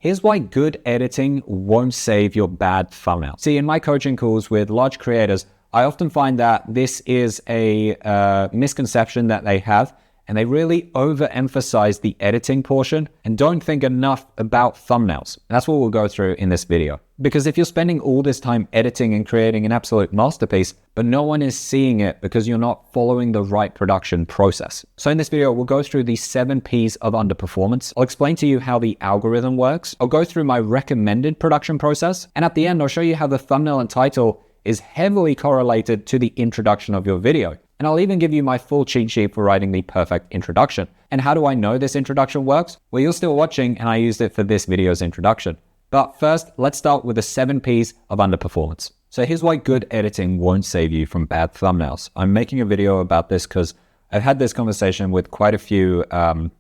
Here's why good editing won't save your bad thumbnail. See, in my coaching calls with large creators, I often find that this is a misconception that they have, and they really overemphasize the editing portion and don't think enough about thumbnails. That's what we'll go through in this video. Because if you're spending all this time editing and creating an absolute masterpiece, but no one is seeing it because you're not following the right production process. So in this video, we'll go through the 7 P's of underperformance. I'll explain to you how the algorithm works. I'll go through my recommended production process. And at the end, I'll show you how the thumbnail and title is heavily correlated to the introduction of your video. And I'll even give you my full cheat sheet for writing the perfect introduction. And how do I know this introduction works? Well, you're still watching and I used it for this video's introduction. But first, let's start with the 7 P's of underperformance. So here's why good editing won't save you from bad thumbnails. I'm making a video about this because I've had this conversation with quite a few on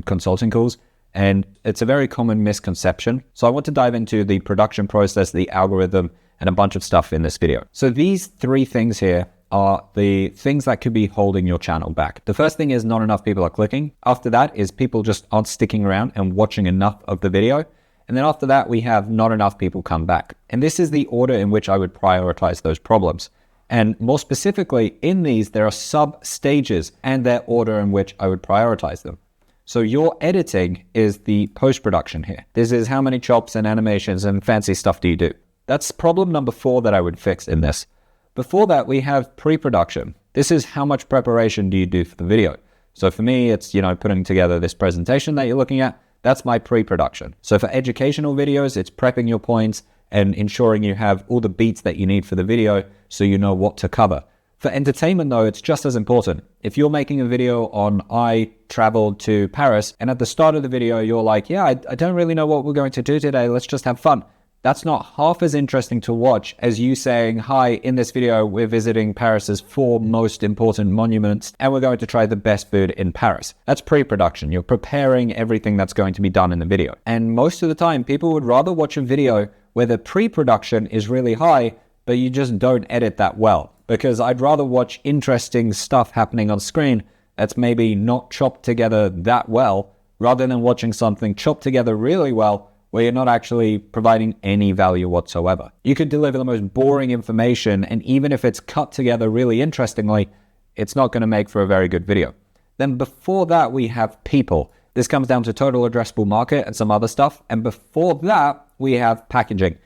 consulting calls, and it's a very common misconception. So I want to dive into the production process, the algorithm, and a bunch of stuff in this video. So these 3 things here are the things that could be holding your channel back. The first thing is not enough people are clicking. After that is people just aren't sticking around and watching enough of the video. And then after that, we have not enough people come back. And this is the order in which I would prioritize those problems. And more specifically, in these, there are sub-stages and their order in which I would prioritize them. So your editing is the post-production here. This is how many chops and animations and fancy stuff do you do. That's problem number 4 that I would fix in this. Before that, we have pre-production. This is how much preparation do you do for the video. So for me, it's, putting together this presentation that you're looking at. That's my pre-production. So for educational videos, it's prepping your points and ensuring you have all the beats that you need for the video so you know what to cover. For entertainment though, it's just as important. If you're making a video on I traveled to Paris and at the start of the video, you're like, yeah, I don't really know what we're going to do today. Let's just have fun. That's not half as interesting to watch as you saying, hi, in this video, we're visiting Paris's 4 most important monuments, and we're going to try the best food in Paris. That's pre-production. You're preparing everything that's going to be done in the video. And most of the time, people would rather watch a video where the pre-production is really high, but you just don't edit that well. Because I'd rather watch interesting stuff happening on screen that's maybe not chopped together that well, rather than watching something chopped together really well, where you're not actually providing any value whatsoever. You could deliver the most boring information, and even if it's cut together really interestingly, it's not going to make for a very good video. Then before that, we have people. This comes down to total addressable market and some other stuff. And before that, we have packaging.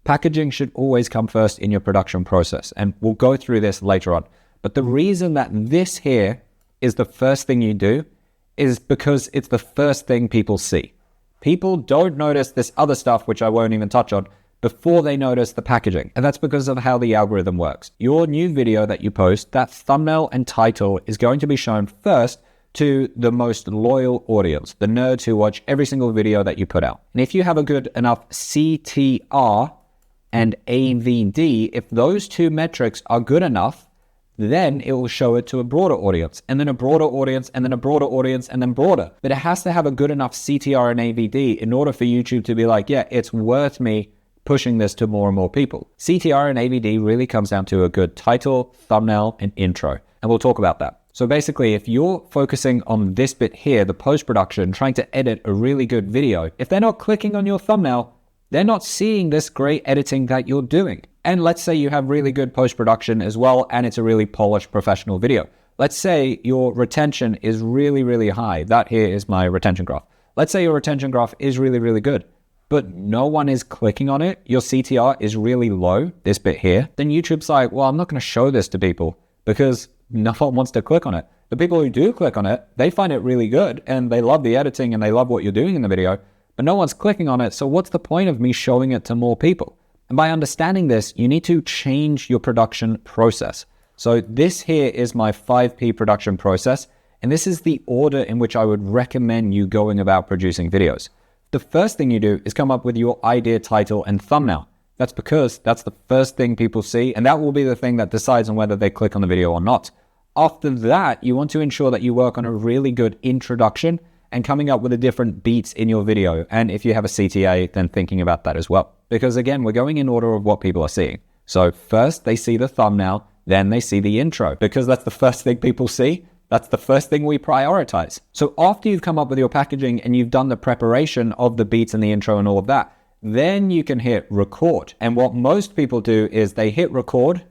Packaging should always come first in your production process, and we'll go through this later on. But the reason that this here is the first thing you do is because it's the first thing people see. People don't notice this other stuff, which I won't even touch on, before they notice the packaging. And that's because of how the algorithm works. Your new video that you post, that thumbnail and title is going to be shown first to the most loyal audience, the nerds who watch every single video that you put out. And if you have a good enough CTR and AVD, if those 2 metrics are good enough, then it will show it to a broader audience, and then a broader audience, and then a broader audience, and then broader. But it has to have a good enough CTR and AVD in order for YouTube to be like, yeah, it's worth me pushing this to more and more people. CTR and AVD really comes down to a good title, thumbnail, and intro. And we'll talk about that. So basically, if you're focusing on this bit here, the post-production, trying to edit a really good video, if they're not clicking on your thumbnail, they're not seeing this great editing that you're doing. And let's say you have really good post-production as well, and it's a really polished professional video. Let's say your retention is really, really high. That here is my retention graph. Let's say your retention graph is really, really good, but no one is clicking on it. Your CTR is really low, this bit here. Then YouTube's like, well, I'm not going to show this to people because no one wants to click on it. The people who do click on it, they find it really good and they love the editing and they love what you're doing in the video, but no one's clicking on it. So what's the point of me showing it to more people? And by understanding this, you need to change your production process. So this here is my 5P production process, and this is the order in which I would recommend you going about producing videos. The first thing you do is come up with your idea, title, and thumbnail. That's because that's the first thing people see, and that will be the thing that decides on whether they click on the video or not. After that, you want to ensure that you work on a really good introduction and coming up with the different beats in your video. And if you have a CTA, then thinking about that as well. Because again, we're going in order of what people are seeing. So first they see the thumbnail, then they see the intro. Because that's the first thing people see, That's the first thing we prioritize. So after you've come up with your packaging and you've done the preparation of the beats and the intro and all of that, then you can hit record. And what most people do is they hit record,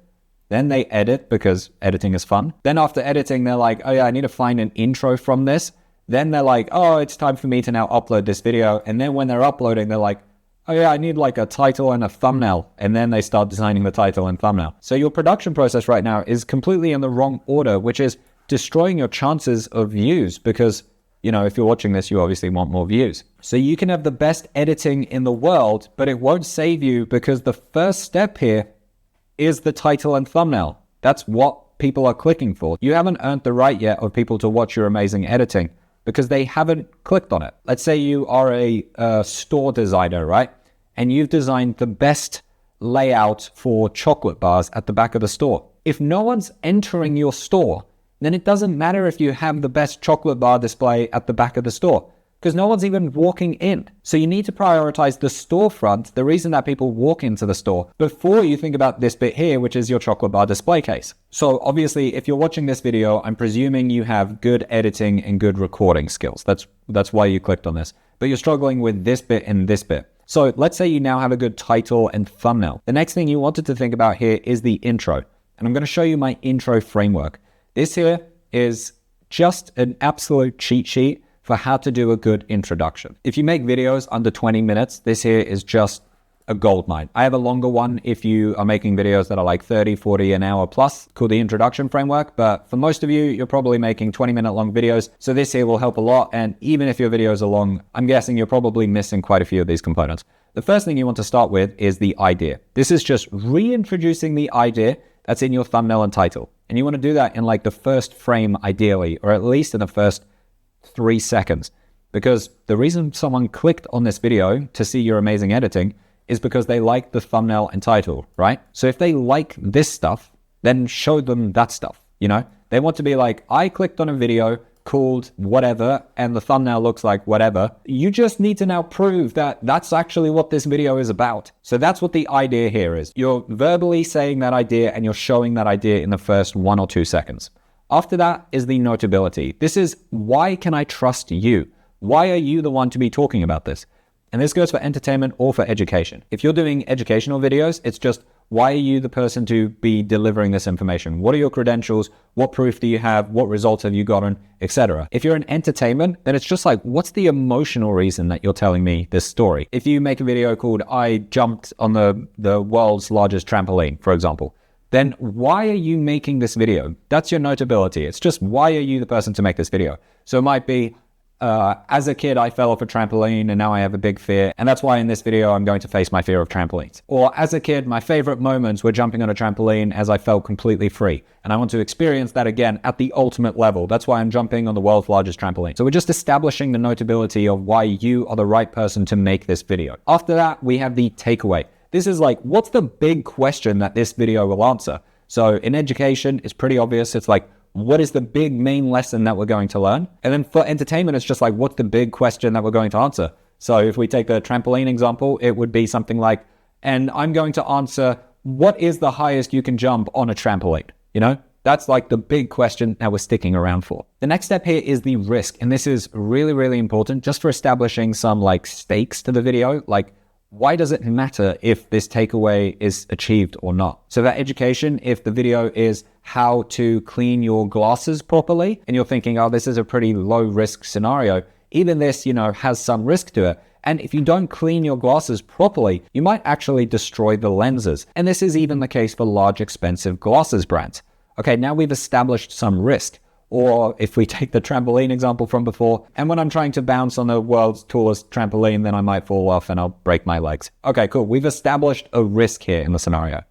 then they edit because editing is fun. Then after editing, they're like, oh yeah, I need to find an intro from this. Then they're like, oh, it's time for me to now upload this video. And then when they're uploading, they're like, oh yeah, I need like a title and a thumbnail. And then they start designing the title and thumbnail. So your production process right now is completely in the wrong order, which is destroying your chances of views because, you know, if you're watching this, you obviously want more views. So you can have the best editing in the world, but it won't save you because the first step here is the title and thumbnail. That's what people are clicking for. You haven't earned the right yet of people to watch your amazing editing because they haven't clicked on it. Let's say you are a store designer, right? And you've designed the best layout for chocolate bars at the back of the store. If no one's entering your store, then it doesn't matter if you have the best chocolate bar display at the back of the store because no one's even walking in. So you need to prioritize the storefront, the reason that people walk into the store, before you think about this bit here, which is your chocolate bar display case. So obviously, if you're watching this video, I'm presuming you have good editing and good recording skills. That's why you clicked on this. But you're struggling with this bit and this bit. So let's say you now have a good title and thumbnail. The next thing you wanted to think about here is the intro. And I'm going to show you my intro framework. This here is just an absolute cheat sheet for how to do a good introduction. If you make videos under 20 minutes, this here is just a goldmine. I have a longer one if you are making videos that are like 30, 40 an hour plus, called the introduction framework. But for most of you, you're probably making 20-minute long videos. So this here will help a lot. And even if your videos are long, I'm guessing you're probably missing quite a few of these components. The first thing you want to start with is the idea. This is just reintroducing the idea that's in your thumbnail and title. And you want to do that in like the first frame ideally, or at least in the first 3 seconds. Because the reason someone clicked on this video to see your amazing editing is because they like the thumbnail and title, right? So if they like this stuff, then show them that stuff, you know? They want to be like, I clicked on a video called whatever, and the thumbnail looks like whatever. You just need to now prove that that's actually what this video is about. So that's what the idea here is. You're verbally saying that idea and you're showing that idea in the first 1 or 2 seconds. After that is the notability. This is, why can I trust you? Why are you the one to be talking about this? And this goes for entertainment or for education. If you're doing educational videos, it's just, why are you the person to be delivering this information? What are your credentials? What proof do you have? What results have you gotten? Etc. If you're in entertainment, then it's just like, what's the emotional reason that you're telling me this story? If you make a video called, I jumped on the world's largest trampoline, for example, then why are you making this video? That's your notability. It's just, why are you the person to make this video? So it might be, as a kid, I fell off a trampoline and now I have a big fear. And that's why in this video, I'm going to face my fear of trampolines. Or as a kid, my favorite moments were jumping on a trampoline as I felt completely free. And I want to experience that again at the ultimate level. That's why I'm jumping on the world's largest trampoline. So we're just establishing the notability of why you are the right person to make this video. After that, we have the takeaway. This is like, what's the big question that this video will answer? So in education, it's pretty obvious. It's like, what is the big main lesson that we're going to learn? And then for entertainment, it's just like, what's the big question that we're going to answer? So if we take the trampoline example, it would be something like, and I'm going to answer, what is the highest you can jump on a trampoline? You know, that's like the big question that we're sticking around for. The next step here is the risk. And this is really, really important just for establishing some like stakes to the video. Like, why does it matter if this takeaway is achieved or not? So that education, if the video is how to clean your glasses properly, and you're thinking, oh, this is a pretty low risk scenario, even this, you know, has some risk to it. And if you don't clean your glasses properly, you might actually destroy the lenses. And this is even the case for large, expensive glasses brands. Okay, now we've established some risk. Or if we take the trampoline example from before, and when I'm trying to bounce on the world's tallest trampoline, then I might fall off and I'll break my legs. Okay, cool. We've established a risk here in the scenario.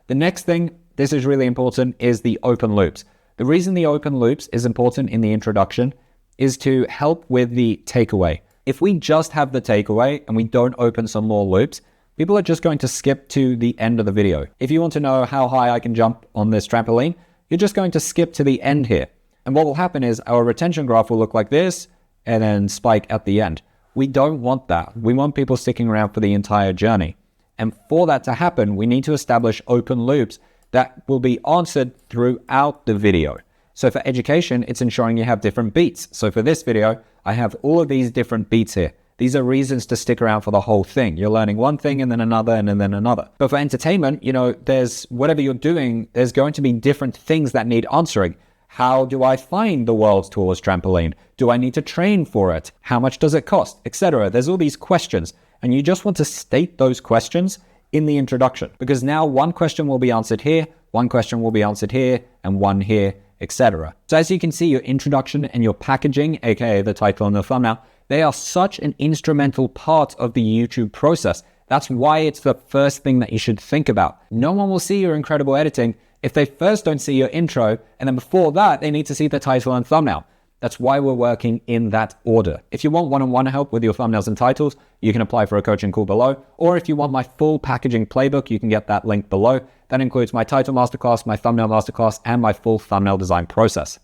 The next thing, this is really important, is the open loops. The reason the open loops is important in the introduction is to help with the takeaway. If we just have the takeaway and we don't open some more loops, people are just going to skip to the end of the video. If you want to know how high I can jump on this trampoline, you're just going to skip to the end here. And what will happen is our retention graph will look like this and then spike at the end. We don't want that. We want people sticking around for the entire journey. And for that to happen, we need to establish open loops that will be answered throughout the video. So for education, it's ensuring you have different beats. So for this video, I have all of these different beats here. These are reasons to stick around for the whole thing. You're learning one thing and then another and then another. But for entertainment, there's whatever you're doing, there's going to be different things that need answering. How do I find the world's tallest trampoline? Do I need to train for it? How much does it cost? Etc. There's all these questions, and you just want to state those questions in the introduction, because now one question will be answered here, one question will be answered here, and one here, etc. So as you can see, your introduction and your packaging, aka the title and the thumbnail, they are such an instrumental part of the YouTube process. That's why it's the first thing that you should think about. No one will see your incredible editing if they first don't see your intro, and then before that, they need to see the title and thumbnail. That's why we're working in that order. If you want one-on-one help with your thumbnails and titles, you can apply for a coaching call below. Or if you want my full packaging playbook, you can get that link below. That includes my title masterclass, my thumbnail masterclass, and my full thumbnail design process.